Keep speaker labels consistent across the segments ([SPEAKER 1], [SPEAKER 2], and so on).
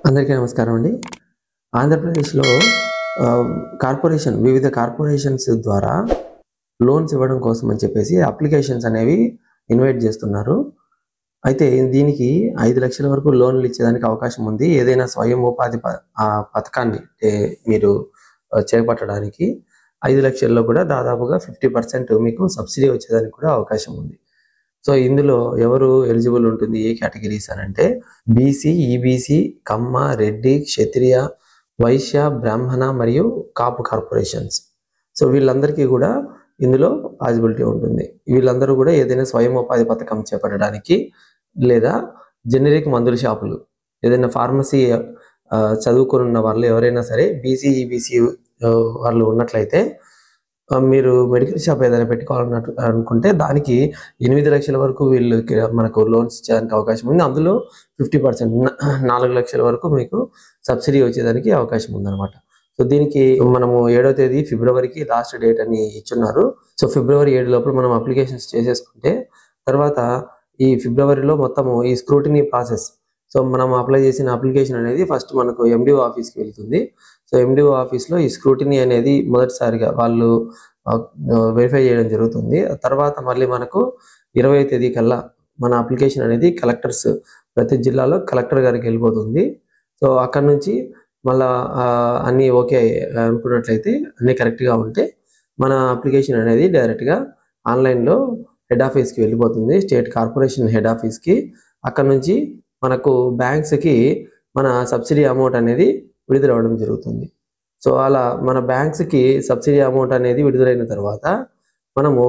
[SPEAKER 1] అందరికీ నమస్కారం అండి. ఆంధ్రప్రదేశ్‌లో వివిధ కార్పొరేషన్స్ ద్వారా లోన్స్ ఇవ్వడం కోసం అని చెప్పేసి అప్లికేషన్స్ అనేవి ఇన్వైట్ చేస్తున్నారు. అయితే దీనికి 5,00,000 వరకు లోన్‌లు ఇచ్చేదానికి అవకాశం ఉంది. ఏదైనా స్వయం ఉపాధి పథకాన్ని మీరు చేపట్టడానికి 5,00,000లో కూడా దాదాపుగా 50% మీకు సబ్సిడీ వచ్చేదానికి కూడా అవకాశం ఉంది. సో ఇందులో ఎవరు ఎలిజిబుల్ ఉంటుంది, ఏ కేటగిరీస్ అని అంటే బీసీ, ఈబీసీ, కమ్మ, రెడ్డి, క్షత్రియ, వైశ్య, బ్రాహ్మణ మరియు కాపు కార్పొరేషన్స్. సో వీళ్ళందరికీ కూడా ఇందులో పాసిబిలిటీ ఉంటుంది. వీళ్ళందరూ కూడా ఏదైనా స్వయం ఉపాధి పథకం చేపట్టడానికి లేదా జెనరిక్ మందుల షాపులు, ఏదైనా ఫార్మసీ చదువుకున్న వాళ్ళు ఎవరైనా సరే బీసీ, ఈబీసీ వాళ్ళు ఉన్నట్లయితే మీరు మెడికల్ షాప్ ఏదైనా పెట్టుకోవాలన్నట్టు అనుకుంటే దానికి 8,00,000 వరకు వీళ్ళకి మనకు లోన్స్ ఇచ్చేదానికి అవకాశం ఉంది. అందులో 50% 4,00,000 వరకు మీకు సబ్సిడీ వచ్చేదానికి అవకాశం ఉందన్నమాట. సో దీనికి మనము 7వ తేదీ ఫిబ్రవరికి లాస్ట్ డేట్ అని ఇచ్చున్నారు. సో ఫిబ్రవరి 7 లోపల మనం అప్లికేషన్స్ చేసేసుకుంటే తర్వాత ఈ ఫిబ్రవరిలో మొత్తము ఈ స్క్రూటినీ ప్రాసెస్, సో మనం అప్లై చేసిన అప్లికేషన్ అనేది ఫస్ట్ మనకు ఎండిఓ ఆఫీస్కి వెళ్తుంది. సో ఎండిఓ ఆఫీస్లో ఈ స్క్రూటినీ అనేది మొదటిసారిగా వాళ్ళు వెరిఫై చేయడం జరుగుతుంది. తర్వాత మళ్ళీ మనకు 20వ తేదీ కల్లా మన అప్లికేషన్ అనేది ప్రతి జిల్లాలో కలెక్టర్ గారికి వెళ్ళిపోతుంది. సో అక్కడ నుంచి మళ్ళా అన్నీ ఓకే అనుకున్నట్లయితే, అన్నీ కరెక్ట్గా ఉంటే మన అప్లికేషన్ అనేది డైరెక్ట్గా ఆన్లైన్లో హెడ్ ఆఫీస్కి వెళ్ళిపోతుంది, స్టేట్ కార్పొరేషన్ హెడ్ ఆఫీస్కి. అక్కడ నుంచి మనకు బ్యాంక్స్కి మన సబ్సిడీ అమౌంట్ అనేది విడుదలవ్వడం జరుగుతుంది. సో అలా మన బ్యాంక్స్కి సబ్సిడీ అమౌంట్ అనేది విడుదలైన తర్వాత మనము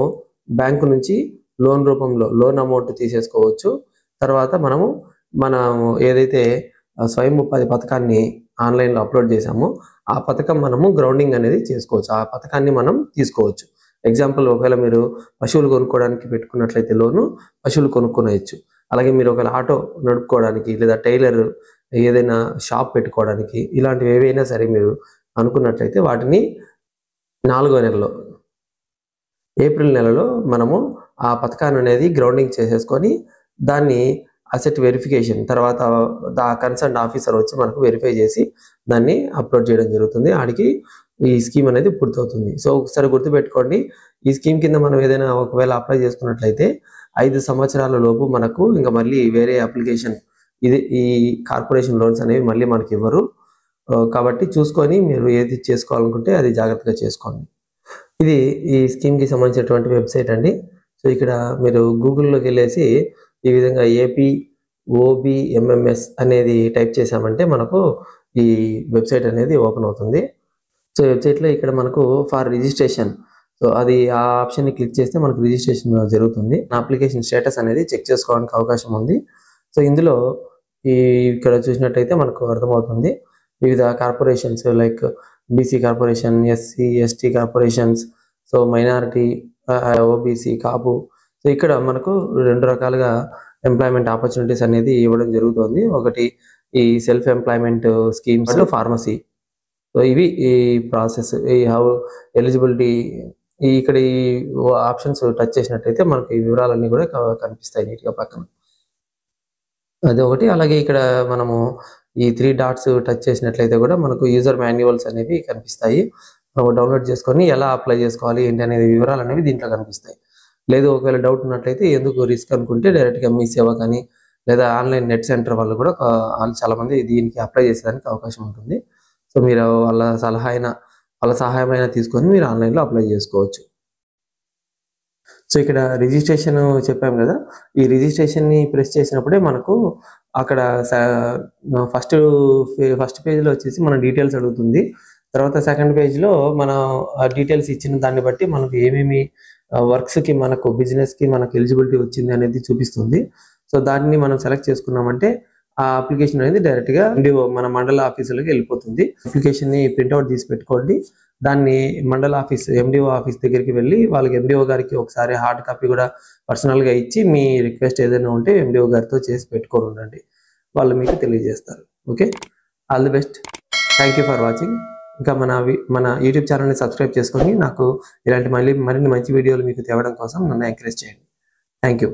[SPEAKER 1] బ్యాంకు నుంచి లోన్ రూపంలో లోన్ అమౌంట్ తీసేసుకోవచ్చు. తర్వాత మనము ఏదైతే స్వయం ఉపాధి పథకాన్ని ఆన్లైన్లో అప్లోడ్ చేసామో ఆ పథకం మనము గ్రౌండింగ్ అనేది చేసుకోవచ్చు, ఆ పథకాన్ని మనం తీసుకోవచ్చు. ఎగ్జాంపుల్, ఒకవేళ మీరు పశువులు కొనుక్కోవడానికి పెట్టుకున్నట్లయితే లోను పశువులు కొనుక్కొనేయచ్చు. అలాగే మీరు ఒకవేళ ఆటో నడుపుకోవడానికి లేదా టైలర్ ఏదైనా షాప్ పెట్టుకోవడానికి ఇలాంటివి ఏవైనా సరే మీరు అనుకున్నట్లయితే వాటిని 4వ నెలలో ఏప్రిల్ నెలలో మనము ఆ పథకాన్ని అనేది గ్రౌండింగ్ చేసేసుకొని దాన్ని అసెట్ వెరిఫికేషన్ తర్వాత కన్సర్న్ ఆఫీసర్ వచ్చి మనకు వెరిఫై చేసి దాన్ని అప్లోడ్ చేయడం జరుగుతుంది. ఆడికి ఈ స్కీమ్ అనేది పూర్తవుతుంది. సో ఒకసారి గుర్తుపెట్టుకోండి, ఈ స్కీమ్ కింద మనం ఏదైనా ఒకవేళ అప్లై చేసుకున్నట్లయితే 5 సంవత్సరాల లోపు మనకు ఇంకా మళ్ళీ వేరే అప్లికేషన్ ఈ కార్పొరేషన్ లోన్స్ అనేవి మళ్ళీ మనకి ఇవ్వరు. కాబట్టి చూసుకొని మీరు ఏది చేసుకోవాలనుకుంటే అది జాగ్రత్తగా చేసుకోండి. ఇది ఈ స్కీమ్కి సంబంధించినటువంటి వెబ్సైట్ అండి. సో ఇక్కడ మీరు గూగుల్లోకి వెళ్ళేసి ఈ విధంగా APOBMMS అనేది టైప్ చేసామంటే మనకు ఈ వెబ్సైట్ అనేది ఓపెన్ అవుతుంది. సో వెబ్సైట్లో ఇక్కడ మనకు ఫర్ రిజిస్ట్రేషన్, సో అది ఆ ఆప్షన్ని క్లిక్ చేస్తే మనకు రిజిస్ట్రేషన్ జరుగుతుంది. అప్లికేషన్ స్టేటస్ అనేది చెక్ చేసుకోవడానికి అవకాశం ఉంది. సో ఇందులో ఇక్కడ చూసినట్టయితే మనకు అర్థమవుతుంది వివిధ corporations like BC corporation, SC ST corporations, so minority, OBC, Kapu. So ఇక్కడ మనకు 2 రకాలుగా ఎంప్లాయ్మెంట్ ఆపర్చునిటీస్ అనేది ఇవ్వడం జరుగుతుంది. ఒకటి ఈ self employment schemes, pharmacy. So ఇవి ఈ ప్రాసెస్, ఈ హౌ ఎలిజిబిలిటీ. ఇక్కడ ఈ ఆప్షన్స్ టచ్ చేసినట్టయితే మనకు ఈ వివరాలన్నీ కూడా కనిపిస్తాయి నీట్గా పక్కన. అది ఒకటి. అలాగే ఇక్కడ మనము ఈ 3 డాట్స్ టచ్ చేసినట్లయితే కూడా మనకు యూజర్ మాన్యువల్స్ అనేవి కనిపిస్తాయి. డౌన్లోడ్ చేసుకొని ఎలా అప్లై చేసుకోవాలి ఏంటి అనేది వివరాలు అనేవి దీంట్లో కనిపిస్తాయి. లేదు ఒకవేళ డౌట్ ఉన్నట్లయితే ఎందుకు రిస్క్ అనుకుంటే డైరెక్ట్గా మీ సేవ కానీ లేదా ఆన్లైన్ నెట్ సెంటర్ వాళ్ళు కూడా చాలామంది దీనికి అప్లై చేసేదానికి అవకాశం ఉంటుంది. సో మీరు వాళ్ళ సహాయమైనా తీసుకొని మీరు ఆన్లైన్లో అప్లై చేసుకోవచ్చు. సో ఇక్కడ రిజిస్ట్రేషన్ చెప్పాం కదా, ఈ రిజిస్ట్రేషన్ని ప్రెస్ చేసినప్పుడే మనకు అక్కడ ఫస్ట్ పేజ్లో వచ్చేసి మన డీటెయిల్స్ అడుగుతుంది. తర్వాత సెకండ్ పేజ్లో మన డీటెయిల్స్ ఇచ్చిన దాన్ని బట్టి మనకు ఏమేమి వర్క్స్కి మనకు బిజినెస్కి మనకు ఎలిజిబిలిటీ వచ్చింది అనేది చూపిస్తుంది. సో దాన్ని మనం సెలెక్ట్ చేసుకున్నామంటే ఆ అప్లికేషన్ అనేది డైరెక్ట్గా మన మండల ఆఫీసులకి వెళ్ళిపోతుంది. అప్లికేషన్ని ప్రింట్అవుట్ తీసి పెట్టుకోండి. దాన్ని మండల ఆఫీస్ ఎండిఓ ఆఫీస్ దగ్గరికి వెళ్ళి వాళ్ళకి ఎండిఓ గారికి ఒకసారి హార్డ్ కాపీ కూడా పర్సనల్గా ఇచ్చి మీ రిక్వెస్ట్ ఏదైనా ఉంటే ఎండిఓ గారితో చేసి పెట్టుకొని ఉండండి, వాళ్ళు మీకు తెలియజేస్తారు. Okay, all the best. Thank you for watching. ఇంకా మన యూట్యూబ్ ఛానల్ని సబ్స్క్రైబ్ చేసుకొని నాకు ఇలాంటి మరిన్ని మంచి వీడియోలు మీకు తేవడం కోసం నన్ను ఎంకరేజ్ చేయండి. Thank you.